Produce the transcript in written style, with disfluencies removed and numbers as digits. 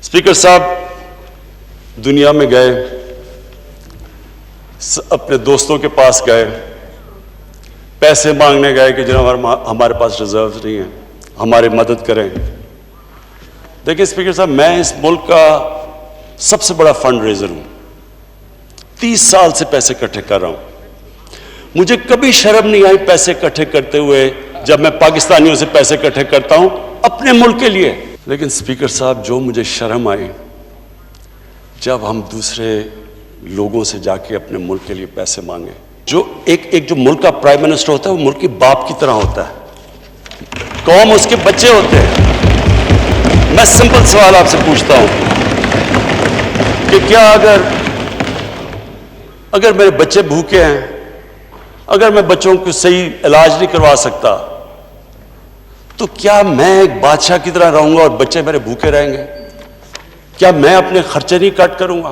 Speaker साहब दुनिया में गए, अपने दोस्तों के पास गए, पैसे मांगने गए कि जनाब हमारे पास रिजर्व नहीं है, हमारी मदद करें। देखिए स्पीकर साहब, मैं इस मुल्क का सबसे बड़ा फंड रेजर हूं, 30 साल से पैसे इकट्ठे कर रहा हूं। मुझे कभी शर्म नहीं आई पैसे इकट्ठे करते हुए, जब मैं पाकिस्तानियों से पैसे इकट्ठे करता हूं अपने मुल्क के लिए। लेकिन स्पीकर साहब, जो मुझे शर्म आई जब हम दूसरे लोगों से जाके अपने मुल्क के लिए पैसे मांगे। जो जो मुल्क का प्राइम मिनिस्टर होता है वो मुल्क की बाप की तरह होता है, कौम उसके बच्चे होते हैं। मैं सिंपल सवाल आपसे पूछता हूं कि क्या अगर मेरे बच्चे भूखे हैं, अगर मैं बच्चों को सही इलाज नहीं करवा सकता, तो क्या मैं एक बादशाह की तरह रहूंगा और बच्चे मेरे भूखे रहेंगे? क्या मैं अपने खर्चे नहीं कट करूंगा?